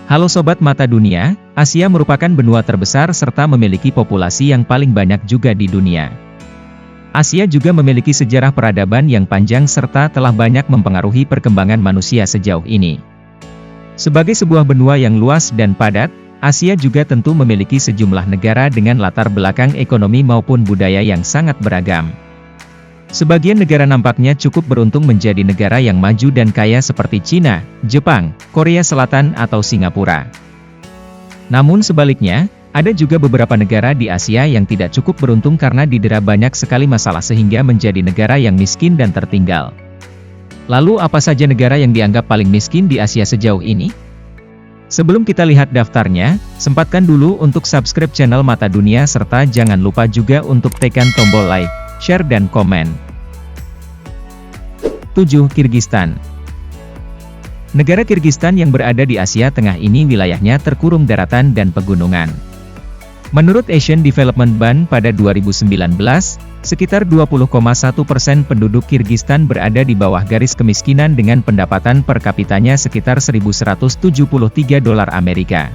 Halo Sobat Mata Dunia, Asia merupakan benua terbesar serta memiliki populasi yang paling banyak juga di dunia. Asia juga memiliki sejarah peradaban yang panjang serta telah banyak mempengaruhi perkembangan manusia sejauh ini. Sebagai sebuah benua yang luas dan padat, Asia juga tentu memiliki sejumlah negara dengan latar belakang ekonomi maupun budaya yang sangat beragam. Sebagian negara nampaknya cukup beruntung menjadi negara yang maju dan kaya seperti Cina, Jepang, Korea Selatan atau Singapura. Namun sebaliknya, ada juga beberapa negara di Asia yang tidak cukup beruntung karena didera banyak sekali masalah sehingga menjadi negara yang miskin dan tertinggal. Lalu apa saja negara yang dianggap paling miskin di Asia sejauh ini? Sebelum kita lihat daftarnya, sempatkan dulu untuk subscribe channel Mata Dunia serta jangan lupa juga untuk tekan tombol like, share dan komen. 7. Kirgistan. Negara Kirgistan yang berada di Asia Tengah ini wilayahnya terkurung daratan dan pegunungan. Menurut Asian Development Bank pada 2019, sekitar 20,1% penduduk Kirgistan berada di bawah garis kemiskinan dengan pendapatan per kapitanya sekitar $1.173 Amerika.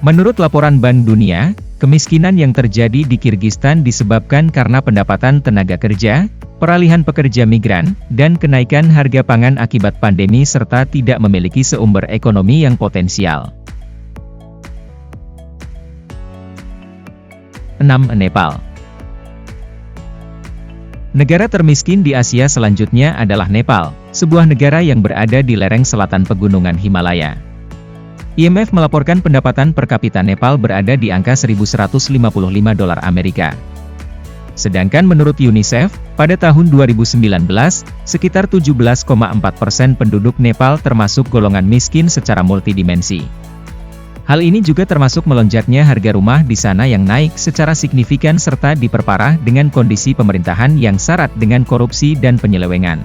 Menurut laporan Bank Dunia, kemiskinan yang terjadi di Kirgistan disebabkan karena pendapatan tenaga kerja, peralihan pekerja migran, dan kenaikan harga pangan akibat pandemi serta tidak memiliki sumber ekonomi yang potensial. 6. Nepal. Negara termiskin di Asia selanjutnya adalah Nepal, sebuah negara yang berada di lereng selatan pegunungan Himalaya. IMF melaporkan pendapatan per kapita Nepal berada di angka $1.155 Amerika. Sedangkan menurut UNICEF, pada tahun 2019, sekitar 17,4% penduduk Nepal termasuk golongan miskin secara multidimensi. Hal ini juga termasuk melonjaknya harga rumah di sana yang naik secara signifikan serta diperparah dengan kondisi pemerintahan yang syarat dengan korupsi dan penyelewengan.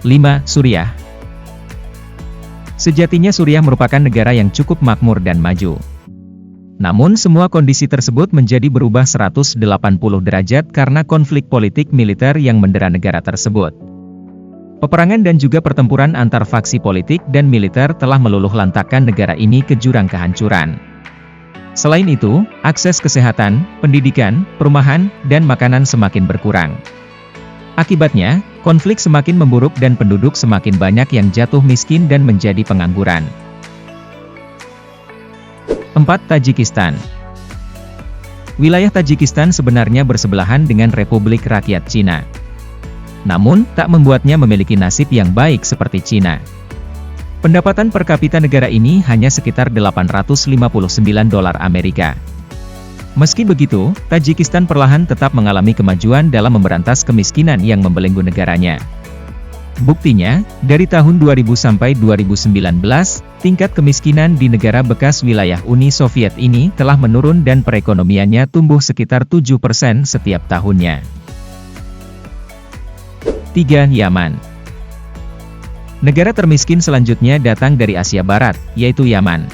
5. Suriah. Sejatinya Suriah merupakan negara yang cukup makmur dan maju. Namun semua kondisi tersebut menjadi berubah 180 derajat karena konflik politik militer yang mendera negara tersebut. Peperangan dan juga pertempuran antar faksi politik dan militer telah meluluh lantakkan negara ini ke jurang kehancuran. Selain itu, akses kesehatan, pendidikan, perumahan, dan makanan semakin berkurang. Akibatnya, konflik semakin memburuk dan penduduk semakin banyak yang jatuh miskin dan menjadi pengangguran. 4. Tajikistan. Wilayah Tajikistan sebenarnya bersebelahan dengan Republik Rakyat Cina. Namun, tak membuatnya memiliki nasib yang baik seperti Cina. Pendapatan per kapita negara ini hanya sekitar $859 Amerika. Meski begitu, Tajikistan perlahan tetap mengalami kemajuan dalam memberantas kemiskinan yang membelenggu negaranya. Buktinya, dari tahun 2000 sampai 2019, tingkat kemiskinan di negara bekas wilayah Uni Soviet ini telah menurun dan perekonomiannya tumbuh sekitar 7% setiap tahunnya. 3. Yaman. Negara termiskin selanjutnya datang dari Asia Barat, yaitu Yaman.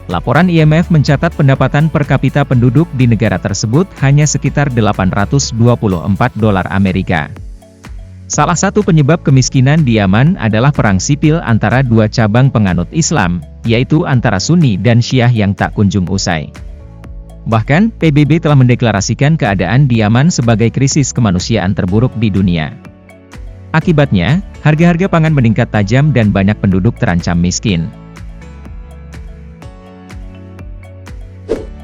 Laporan IMF mencatat pendapatan per kapita penduduk di negara tersebut hanya sekitar $824 Amerika. Salah satu penyebab kemiskinan di Yaman adalah perang sipil antara dua cabang penganut Islam, yaitu antara Sunni dan Syiah yang tak kunjung usai. Bahkan, PBB telah mendeklarasikan keadaan di Yaman sebagai krisis kemanusiaan terburuk di dunia. Akibatnya, harga-harga pangan meningkat tajam dan banyak penduduk terancam miskin.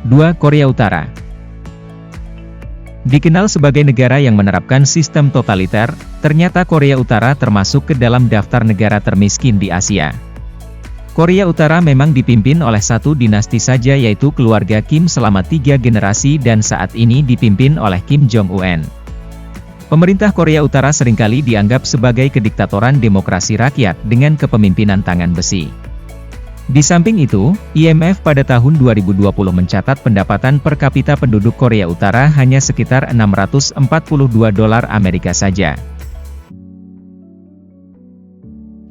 2. Korea Utara. Dikenal sebagai negara yang menerapkan sistem totaliter, ternyata Korea Utara termasuk ke dalam daftar negara termiskin di Asia. Korea Utara memang dipimpin oleh satu dinasti saja yaitu keluarga Kim selama 3 generasi dan saat ini dipimpin oleh Kim Jong-un. Pemerintah Korea Utara seringkali dianggap sebagai kediktatoran demokrasi rakyat dengan kepemimpinan tangan besi. Di samping itu, IMF pada tahun 2020 mencatat pendapatan per kapita penduduk Korea Utara hanya sekitar $642 Amerika saja.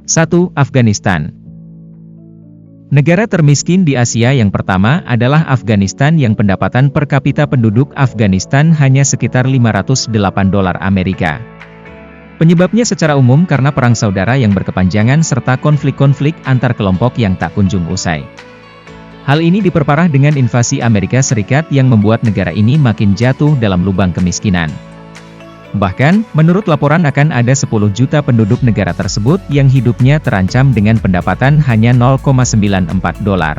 1. Afghanistan. Negara termiskin di Asia yang pertama adalah Afghanistan yang pendapatan per kapita penduduk Afghanistan hanya sekitar 508 dolar Amerika. Penyebabnya secara umum karena perang saudara yang berkepanjangan serta konflik-konflik antar kelompok yang tak kunjung usai. Hal ini diperparah dengan invasi Amerika Serikat yang membuat negara ini makin jatuh dalam lubang kemiskinan. Bahkan, menurut laporan akan ada 10 juta penduduk negara tersebut yang hidupnya terancam dengan pendapatan hanya 0,94 dolar.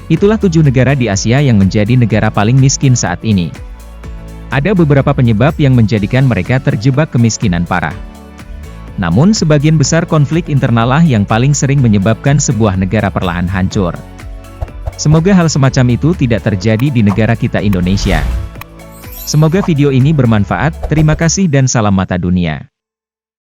Itulah 7 negara di Asia yang menjadi negara paling miskin saat ini. Ada beberapa penyebab yang menjadikan mereka terjebak kemiskinan parah. Namun sebagian besar konflik internal lah yang paling sering menyebabkan sebuah negara perlahan hancur. Semoga hal semacam itu tidak terjadi di negara kita Indonesia. Semoga video ini bermanfaat, terima kasih dan salam mata dunia.